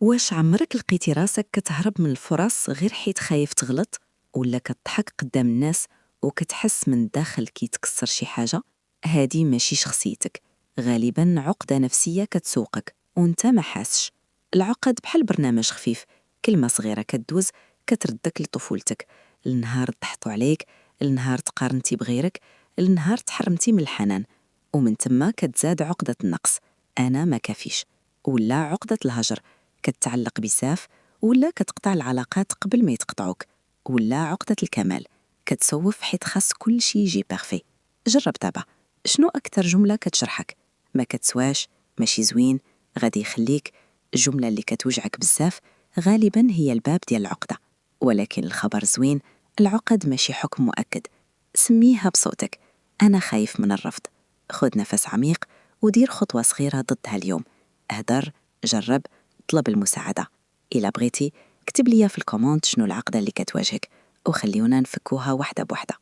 واش عمرك لقيتي راسك كتهرب من الفرص غير حيت خايف تغلط، ولا كتضحك قدام الناس وكتحس من الداخل كيتكسر شي حاجة؟ هادي ماشي شخصيتك، غالبا عقدة نفسية كتسوقك وانت ما حاسش. العقد بحال برنامج خفيف، كلمة صغيرة كدوز كتردك لطفولتك، النهار ضحطوا عليك، النهار تقارنتي بغيرك، النهار تحرمتي من الحنان، ومن تما كتزاد عقدة النقص، أنا ما كافيش، ولا عقدة الهجر، كتعلق بزاف ولا كتقطع العلاقات قبل ما يتقطعوك، ولا عقدة الكمال، كتسوف حيت خاص كل شي يجي بارفي. جرب دابا، شنو أكتر جملة كتشرحك؟ ما كتسواش، ماشي زوين، غادي يخليك. الجملة اللي كتوجعك بزاف غالبا هي الباب ديال العقدة، ولكن الخبر زوين، العقد ماشي حكم مؤكد. سميها بصوتك، أنا خايف من الرفض. خذ نفس عميق ودير خطوة صغيرة ضدها اليوم. اهدر، جرب، طلب المساعدة. إلا بغيتي اكتب لي في الكومنت شنو العقدة اللي كتواجهك، وخليونا نفكوها واحدة بوحدة.